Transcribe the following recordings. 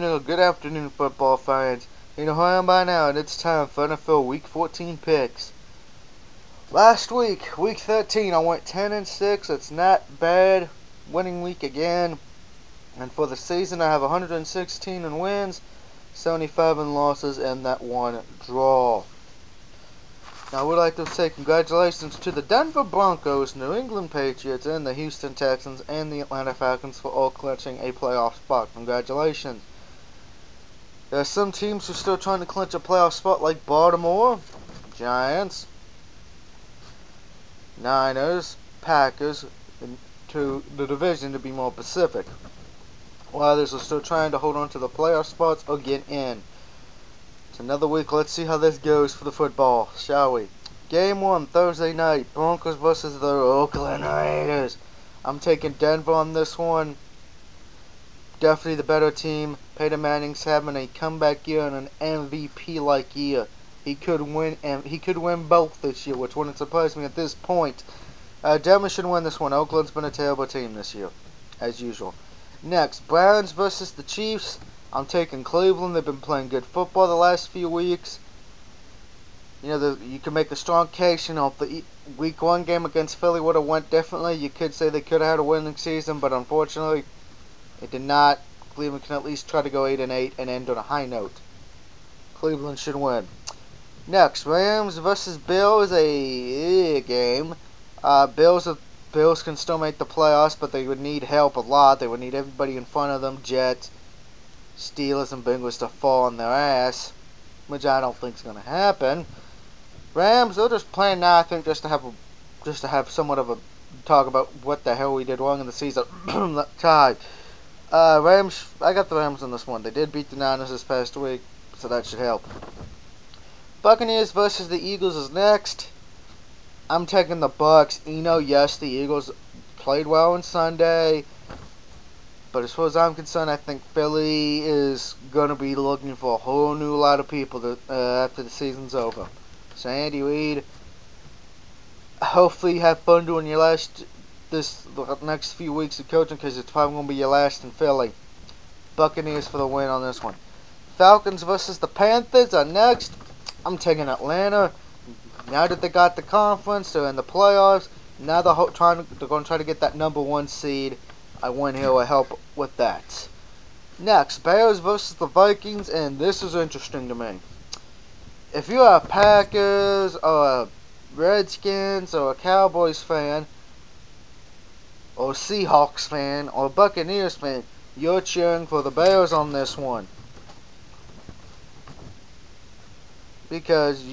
morning or good afternoon, football fans. You know who I am by now, and it's time for NFL Week 14 picks. Last week, Week 13, I went 10-6. It's not bad. Winning week again. And for the season, I have 116 in wins, 75 in losses, and that one draw. Now, I would like to say congratulations to the Denver Broncos, New England Patriots, and the Houston Texans, and the Atlanta Falcons for all clinching a playoff spot. Congratulations. There are some teams who are still trying to clinch a playoff spot, like Baltimore, Giants, Niners, Packers, to the division to be more specific. While others are still trying to hold on to the playoff spots or get in. It's another week. Let's see how this goes for the football, shall we? Game 1, Thursday night. Broncos versus the Oakland Raiders. I'm taking Denver on this one. Definitely the better team. Peyton Manning's having a comeback year and an MVP-like year. He could win both this year, which wouldn't surprise me at this point. Denver should win this one. Oakland's been a terrible team this year, as usual. Next, Browns versus the Chiefs. I'm taking Cleveland. They've been playing good football the last few weeks. You know, you can make a strong case. You know, if the Week 1 game against Philly would have went differently, you could say they could have had a winning season, but unfortunately, it did not. Cleveland can at least try to go 8-8 and end on a high note. Cleveland should win. Next, Rams versus Bills, a game. Bills can still make the playoffs, but they would need help a lot. They would need everybody in front of them, Jets, Steelers, and Bengals, to fall on their ass, which I don't think is going to happen. Rams, they're just playing now, I think, just to have somewhat of a talk about what the hell we did wrong in the season. Tied. Rams, I got the Rams in this one. They did beat the Niners this past week, so that should help. Buccaneers versus the Eagles is next. I'm taking the Bucs. You know, yes, the Eagles played well on Sunday, but as far as I'm concerned, I think Philly is going to be looking for a whole new lot of people after the season's over. So Andy Reid, hopefully you have fun doing your the next few weeks of coaching, because it's probably going to be your last in Philly. Buccaneers for the win on this one. Falcons versus the Panthers are next. I'm taking Atlanta. Now that they got the conference, they're in the playoffs. Now they're going to try to get that number 1 seed. I win here will help with that. Next, Bears versus the Vikings, and this is interesting to me. If you're a Packers or a Redskins or a Cowboys fan, or a Seahawks fan, or a Buccaneers fan, you're cheering for the Bears on this one. Because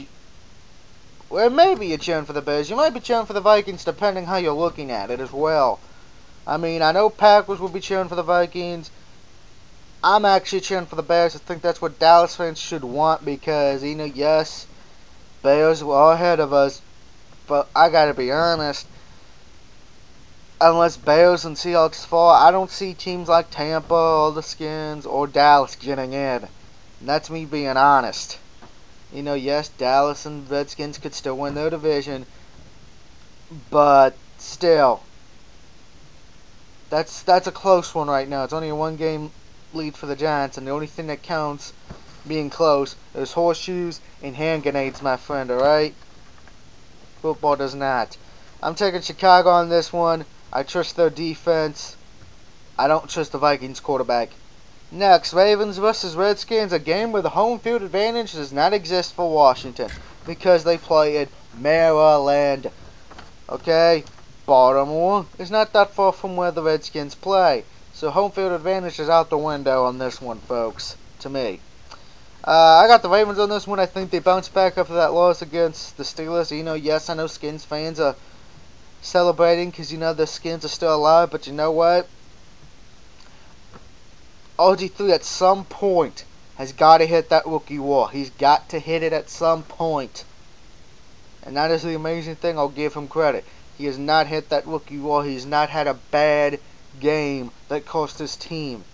well, maybe you're cheering for the Bears. You might be cheering for the Vikings, depending how you're looking at it as well. I mean, I know Packers will be cheering for the Vikings. I'm actually cheering for the Bears. I think that's what Dallas fans should want, because, you know, yes, Bears were ahead of us, but I gotta be honest, unless Bears and Seahawks fall, I don't see teams like Tampa or the Skins or Dallas getting in. And that's me being honest. You know, yes, Dallas and Redskins could still win their division, but still, that's a close one right now. It's only a 1-game lead for the Giants, and the only thing that counts being close is horseshoes and hand grenades, my friend, alright? Football does not. I'm taking Chicago on this one. I trust their defense. I don't trust the Vikings quarterback. Next, Ravens versus Redskins, a game where the home field advantage does not exist for Washington, because they play in Maryland. Okay? Baltimore is not that far from where the Redskins play, so home field advantage is out the window on this one, folks, to me. I got the Ravens on this one. I think they bounce back after that loss against the Steelers. You know, yes, I know Skins fans are celebrating because, you know, the Skins are still alive, but you know what? RG3 at some point has got to hit that rookie wall. He's got to hit it at some point. And that is the amazing thing. I'll give him credit. He has not hit that rookie wall. He's not had a bad game that cost his team.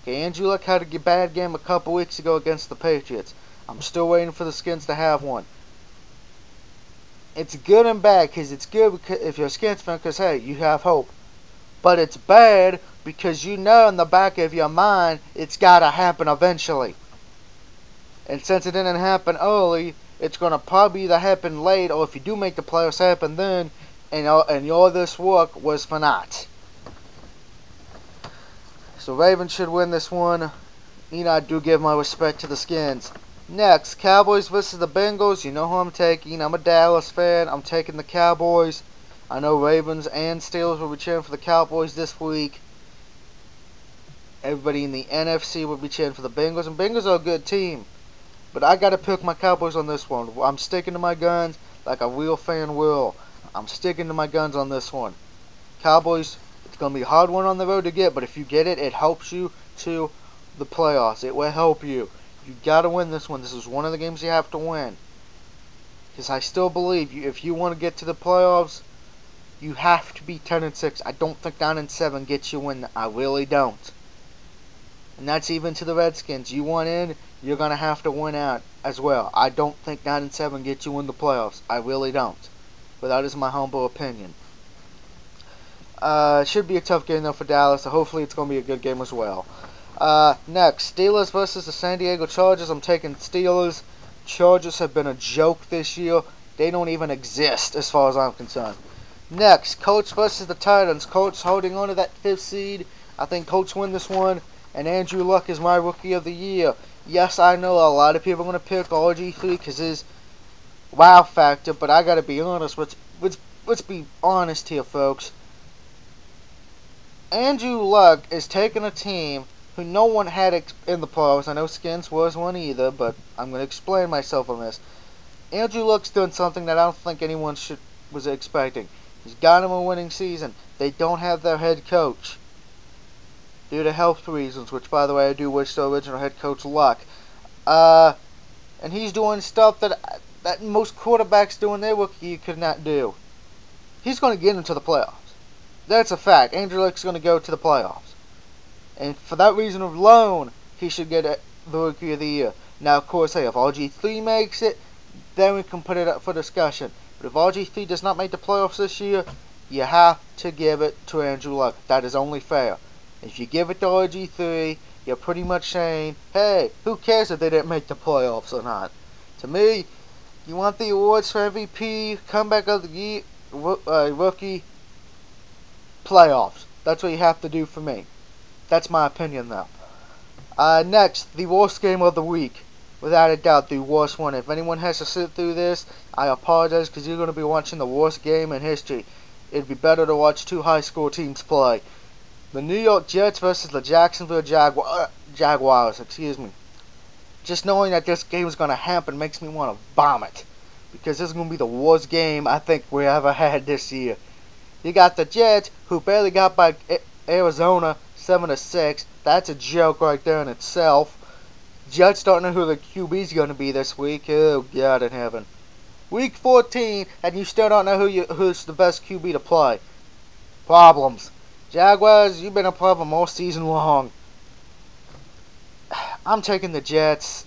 Okay, Andrew Luck had a bad game a couple weeks ago against the Patriots. I'm still waiting for the Skins to have one. It's good and bad, because it's good if you're a Skins fan, because, hey, you have hope. But it's bad because you know in the back of your mind it's got to happen eventually. And since it didn't happen early, it's going to probably either happen late, or if you do make the playoffs, happen then, and all this work was for naught. So Ravens should win this one. I do give my respect to the Skins. Next, Cowboys versus the Bengals. You know who I'm taking. I'm a Dallas fan. I'm taking the Cowboys. I know Ravens and Steelers will be cheering for the Cowboys this week. Everybody in the NFC will be cheering for the Bengals. And Bengals are a good team. But I got to pick my Cowboys on this one. I'm sticking to my guns like a real fan will. I'm sticking to my guns on this one. Cowboys, it's going to be a hard one on the road to get. But if you get it, it helps you to the playoffs. It will help you. You got to win this one. This is one of the games you have to win. Because I still believe if you want to get to the playoffs, you have to be 10-6. I don't think 9-7 gets you in. I really don't. And that's even to the Redskins. You want in, you're going to have to win out as well. I don't think 9-7 gets you in the playoffs. I really don't. But that is my humble opinion. It should be a tough game though for Dallas. So hopefully it's going to be a good game as well. Next, Steelers versus the San Diego Chargers. I'm taking Steelers. Chargers have been a joke this year. They don't even exist as far as I'm concerned. Next, Colts versus the Titans. Colts holding on to that 5th seed. I think Colts win this one. And Andrew Luck is my Rookie of the Year. Yes, I know a lot of people are going to pick RG3 because his wow factor. But I got to be honest. Let's be honest here, folks. Andrew Luck is taking a team who no one had in the playoffs. I know Skins was one either, but I'm going to explain myself on this. Andrew Luck's done something that I don't think anyone was expecting. He's got him a winning season. They don't have their head coach due to health reasons, which, by the way, I do wish the original head coach Luck. And he's doing stuff that most quarterbacks doing their rookie year could not do. He's going to get into the playoffs. That's a fact. Andrew Luck's going to go to the playoffs. And for that reason alone, he should get the Rookie of the Year. Now, of course, hey, if RG3 makes it, then we can put it up for discussion. But if RG3 does not make the playoffs this year, you have to give it to Andrew Luck. That is only fair. If you give it to RG3, you're pretty much saying, hey, who cares if they didn't make the playoffs or not? To me, you want the awards for MVP, comeback of the year, rookie, playoffs. That's what you have to do for me. That's my opinion, though. Next, the worst game of the week. Without a doubt, the worst one. If anyone has to sit through this, I apologize because you're going to be watching the worst game in history. It'd be better to watch two high school teams play. The New York Jets versus the Jacksonville Jaguars. Just knowing that this game is going to happen makes me want to vomit. Because this is going to be the worst game I think we ever had this year. You got the Jets, who barely got by Arizona 7-6. That's a joke right there in itself. Jets don't know who the QB's going to be this week. Oh, God in heaven. Week 14, and you still don't know who's the best QB to play. Problems. Jaguars, you've been a problem all season long. I'm taking the Jets.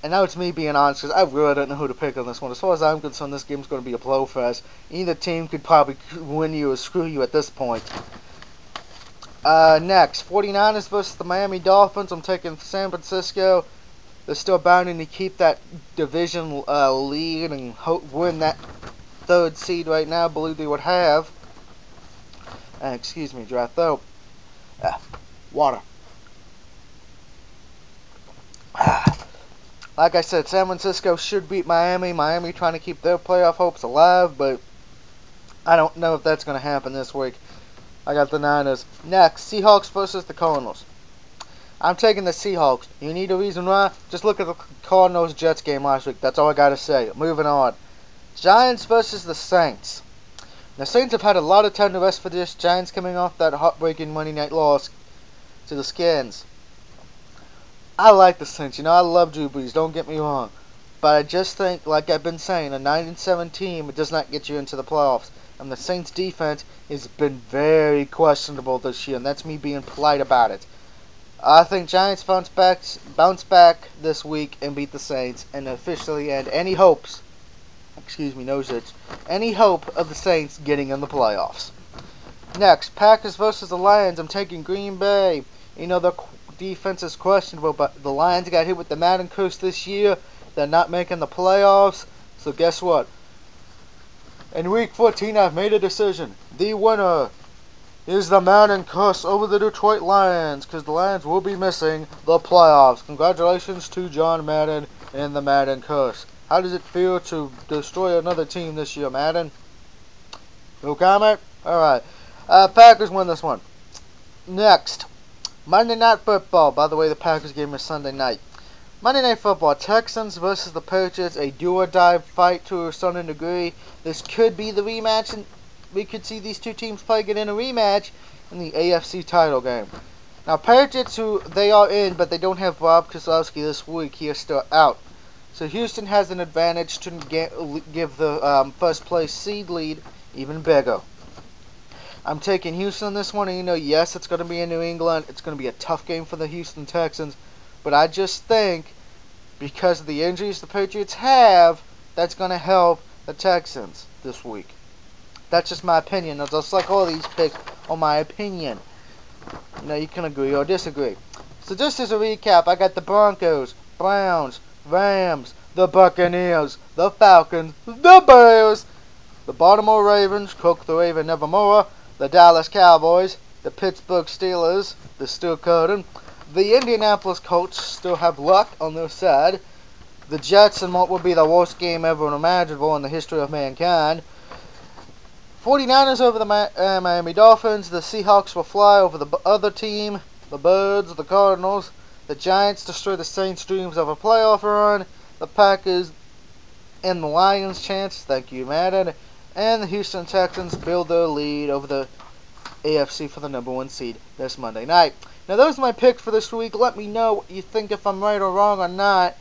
And now it's me being honest, because I really don't know who to pick on this one. As far as I'm concerned, this game's going to be a blow fest. Either team could probably win you or screw you at this point. Next, 49ers versus the Miami Dolphins. I'm taking San Francisco. They're still bounding to keep that division lead and win that 3rd seed right now. I believe they would have. Excuse me, dry throat. Water. Like I said, San Francisco should beat Miami. Miami trying to keep their playoff hopes alive, but I don't know if that's going to happen this week. I got the Niners. Next, Seahawks versus the Cardinals. I'm taking the Seahawks. You need a reason why? Just look at the Cardinals-Jets game last week. That's all I got to say. Moving on. Giants versus the Saints. The Saints have had a lot of time to rest for this. Giants coming off that heartbreaking Monday night loss to the Skins. I like the Saints. I love Drew Brees. Don't get me wrong. But I just think, like I've been saying, a 9-7 team does not get you into the playoffs. And the Saints' defense has been very questionable this year. And that's me being polite about it. I think Giants bounce back this week and beat the Saints. And officially end any hopes. Excuse me, any hope of the Saints getting in the playoffs. Next, Packers versus the Lions. I'm taking Green Bay. You know, the defense is questionable, but the Lions got hit with the Madden curse this year. They're not making the playoffs. So guess what? In Week 14, I've made a decision. The winner is the Madden curse over the Detroit Lions, because the Lions will be missing the playoffs. Congratulations to John Madden and the Madden curse. How does it feel to destroy another team this year, Madden? No comment? Alright. Packers win this one. Next, Monday Night Football. By the way, the Packers game is Sunday night. Monday Night Football. Texans versus the Patriots. A do-or-die fight to a certain degree. This could be the rematch, and we could see these two teams play get in a rematch in the AFC title game. Now, Patriots, who they are in, but they don't have Rob Kozlowski this week. He is still out. So Houston has an advantage to give the first place seed lead even bigger. I'm taking Houston on this one, and yes, it's going to be in New England. It's going to be a tough game for the Houston Texans, but I just think because of the injuries the Patriots have, that's going to help the Texans this week. That's just my opinion. Now, just like all these picks are my opinion. You can agree or disagree. So just as a recap, I got the Broncos, Browns, Rams, the Buccaneers, the Falcons, the Bears, the Baltimore Ravens, Cook the Raven Nevermore, the Dallas Cowboys, the Pittsburgh Steelers, the Steel Curtain, the Indianapolis Colts still have luck on their side, the Jets in what would be the worst game ever imaginable in the history of mankind, 49ers over the Miami Dolphins, the Seahawks will fly over the other team, the Birds, the Cardinals, the Giants destroy the Saints' dreams of a playoff run, the Packers and the Lions' chance, thank you Madden, and the Houston Texans build their lead over the AFC for the #1 seed this Monday night. Now, those are my picks for this week. Let me know what you think, if I'm right or wrong or not.